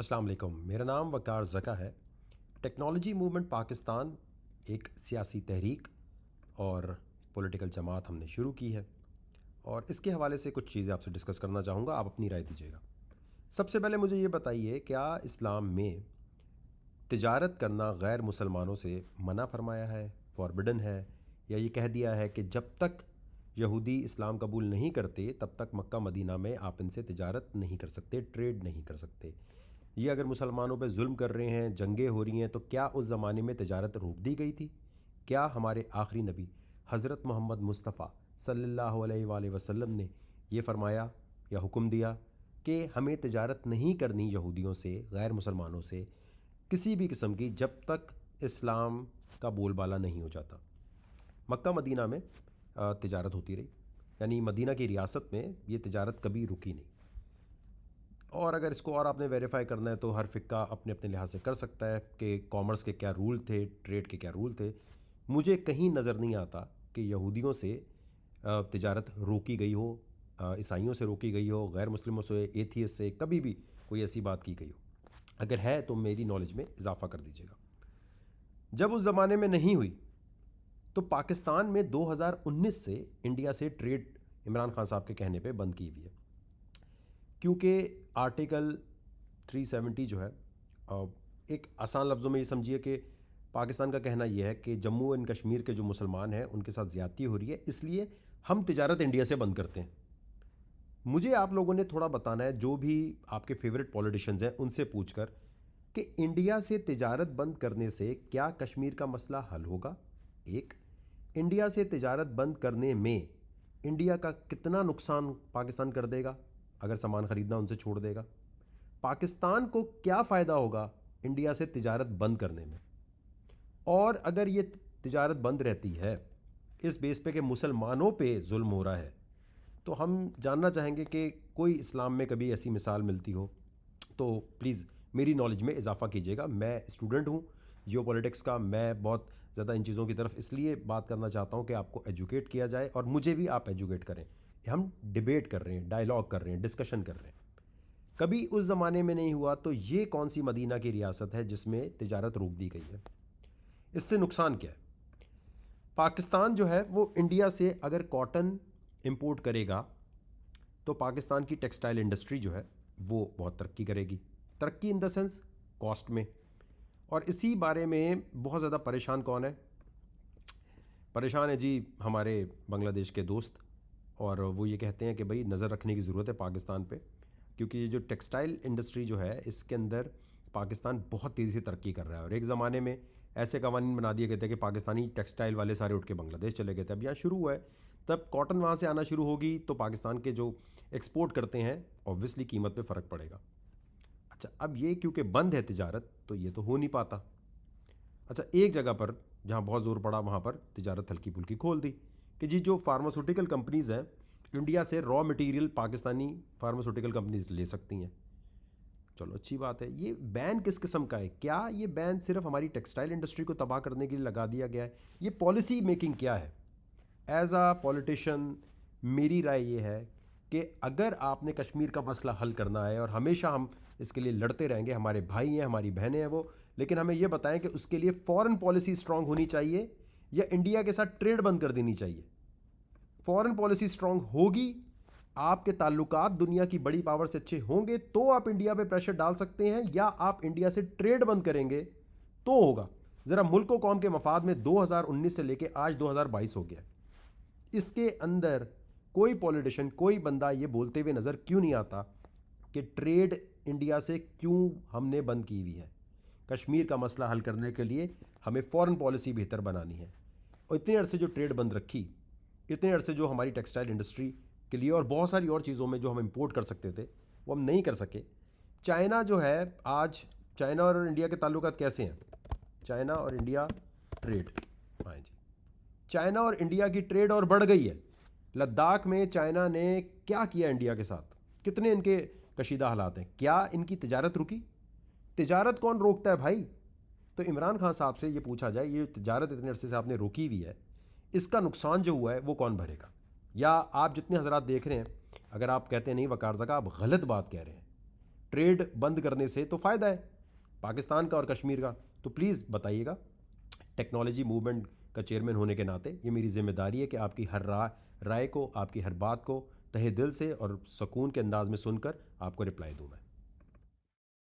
अस्सलाम वालेकुम। मेरा नाम वकार ज़का है। टेक्नोलॉजी मूवमेंट पाकिस्तान एक सियासी तहरीक और पॉलिटिकल जमात हमने शुरू की है और इसके हवाले से कुछ चीज़ें आपसे डिस्कस करना चाहूँगा, आप अपनी राय दीजिएगा। सबसे पहले मुझे ये बताइए, क्या इस्लाम में तिजारत करना गैर मुसलमानों से मना फरमाया है, फॉरबिडन है, या ये कह दिया है कि जब तक यहूदी इस्लाम कबूल नहीं करते तब तक मक्का मदीना में आप इनसे तिजारत नहीं कर सकते, ट्रेड नहीं कर सकते? ये अगर मुसलमानों पे जुल्म कर रहे हैं, जंगें हो रही हैं, तो क्या उस ज़माने में तिजारत रोक दी गई थी? क्या हमारे आखिरी नबी हज़रत मोहम्मद मुस्तफ़ा सल्लल्लाहु अलैहि वसल्लम ने ये फ़रमाया या हुक्म दिया कि हमें तिजारत नहीं करनी यहूदियों से, गैर मुसलमानों से, किसी भी किस्म की, जब तक इस्लाम का बोलबाला नहीं हो जाता? मक्का मदीना में तिजारत होती रही, यानी मदीना की रियासत में ये तिजारत कभी रुकी नहीं। और अगर इसको और आपने वेरीफाई करना है तो हर फ़िक्का अपने अपने लिहाज से कर सकता है कि कॉमर्स के क्या रूल थे, ट्रेड के क्या रूल थे। मुझे कहीं नज़र नहीं आता कि यहूदियों से तिजारत रोकी गई हो, ईसाइयों से रोकी गई हो, गैर मुस्लिमों से, एथियस्ट से कभी भी कोई ऐसी बात की गई हो। अगर है तो मेरी नॉलेज में इजाफा कर दीजिएगा। जब उस ज़माने में नहीं हुई तो पाकिस्तान में 2019 से इंडिया से ट्रेड इमरान खान साहब के कहने पे बंद की हुई है, क्योंकि आर्टिकल 370 जो है, एक आसान लफ्ज़ों में ये समझिए कि पाकिस्तान का कहना यह है कि जम्मू एंड कश्मीर के जो मुसलमान हैं उनके साथ ज़्यादती हो रही है, इसलिए हम तिजारत इंडिया से बंद करते हैं। मुझे आप लोगों ने थोड़ा बताना है, जो भी आपके फेवरेट पॉलिटिशियंस हैं उनसे पूछकर, कि इंडिया से तिजारत बंद करने से क्या कश्मीर का मसला हल होगा? एक, इंडिया से तिजारत बंद करने में इंडिया का कितना नुकसान पाकिस्तान कर देगा अगर सामान ख़रीदना उनसे छोड़ देगा? पाकिस्तान को क्या फ़ायदा होगा इंडिया से तिजारत बंद करने में? और अगर ये तिजारत बंद रहती है इस बेस पे कि मुसलमानों पे जुल्म हो रहा है, तो हम जानना चाहेंगे कि कोई इस्लाम में कभी ऐसी मिसाल मिलती हो तो प्लीज़ मेरी नॉलेज में इजाफा कीजिएगा। मैं स्टूडेंट हूँ जियोपॉलिटिक्स का, मैं बहुत ज़्यादा इन चीज़ों की तरफ इसलिए बात करना चाहता हूँ कि आपको एजुकेट किया जाए और मुझे भी आप एजुकेट करें। हम डिबेट कर रहे हैं, डायलॉग कर रहे हैं, डिस्कशन कर रहे हैं। कभी उस ज़माने में नहीं हुआ तो ये कौन सी मदीना की रियासत है जिसमें तिजारत रोक दी गई है? इससे नुकसान क्या है? पाकिस्तान जो है वो इंडिया से अगर कॉटन इंपोर्ट करेगा तो पाकिस्तान की टेक्सटाइल इंडस्ट्री जो है वो बहुत तरक्की करेगी। तरक्की इन द सेंस कॉस्ट में। और इसी बारे में बहुत ज़्यादा परेशान कौन है? परेशान है जी हमारे बांग्लादेश के दोस्त। और वो ये कहते हैं कि भाई नज़र रखने की ज़रूरत है पाकिस्तान पे, क्योंकि ये जो टेक्सटाइल इंडस्ट्री जो है इसके अंदर पाकिस्तान बहुत तेज़ी से तरक्की कर रहा है। और एक ज़माने में ऐसे कवानीन बना दिए गए थे कि पाकिस्तानी टेक्सटाइल वाले सारे उठ के बांग्लादेश चले गए थे। अब यहाँ शुरू हुआ है, तब कॉटन वहाँ से आना शुरू होगी तो पाकिस्तान के जो एक्सपोर्ट करते हैं ऑब्वियसली कीमत पे फ़र्क पड़ेगा। अच्छा, अब ये क्योंकि बंद है तिजारत तो ये तो हो नहीं पाता। अच्छा, एक जगह पर जहाँ बहुत ज़ोर पड़ा वहाँ पर तिजारत हल्की फुल्की खोल दी कि जी जो फार्मास्यूटिकल कंपनीज़ हैं इंडिया से raw material Pakistani pharmaceutical companies ले सकती हैं। चलो अच्छी बात है। ये बैन किस किस्म का है? क्या ये बैन सिर्फ हमारी टेक्सटाइल इंडस्ट्री को तबाह करने के लिए लगा दिया गया है? ये पॉलिसी मेकिंग क्या है? एज आ पॉलिटिशियन मेरी राय ये है कि अगर आपने कश्मीर का मसला हल करना है, और हमेशा हम इसके लिए लड़ते रहेंगे, हमारे भाई हैं, हमारी बहनें हैं वो, लेकिन हमें ये बताएं कि उसके लिए फॉरेन पॉलिसी स्ट्रांग होनी चाहिए या इंडिया के साथ ट्रेड बंद कर देनी चाहिए। फॉरेन पॉलिसी स्ट्रांग होगी, आपके ताल्लुकात दुनिया की बड़ी पावर से अच्छे होंगे तो आप इंडिया पे प्रेशर डाल सकते हैं, या आप इंडिया से ट्रेड बंद करेंगे तो होगा। ज़रा मुल्क कौम के मफाद में 2019 से लेके आज 2022 हो गया, इसके अंदर कोई पॉलिटिशियन, कोई बंदा ये बोलते हुए नज़र क्यों नहीं आता कि ट्रेड इंडिया से क्यों हमने बंद की हुई है? कश्मीर का मसला हल करने के लिए हमें फॉरेन पॉलिसी बेहतर बनानी है। और इतने अरसे जो ट्रेड बंद रखी, इतने अरसे जो हमारी टेक्सटाइल इंडस्ट्री के लिए और बहुत सारी और चीज़ों में जो हम इंपोर्ट कर सकते थे वो हम नहीं कर सके। चाइना जो है आज, चाइना और इंडिया के ताल्लुकात कैसे हैं? चाइना और इंडिया ट्रेड, हाँ जी, चाइना और इंडिया की ट्रेड और बढ़ गई है। लद्दाख में चाइना ने क्या किया इंडिया के साथ? कितने इनके कशीदा हालात हैं? क्या इनकी तिजारत रुकी? तिजारत कौन रोकता है भाई? तो इमरान खान साहब से ये पूछा जाए, ये तिजारत इतने अरसे से आपने रोकी हुई है, इसका नुकसान जो हुआ है वो कौन भरेगा? या आप जितने हजरात देख रहे हैं, अगर आप कहते हैं नहीं वकार ज़का आप गलत बात कह रहे हैं, ट्रेड बंद करने से तो फ़ायदा है पाकिस्तान का और कश्मीर का। तो प्लीज़ बताइएगा। टेक्नोलॉजी मूवमेंट का चेयरमैन होने के नाते ये मेरी जिम्मेदारी है कि आपकी हर राय को, आपकी हर बात को तहे दिल से और सुकून के अंदाज में सुनकर आपको रिप्लाई दूँ मैं।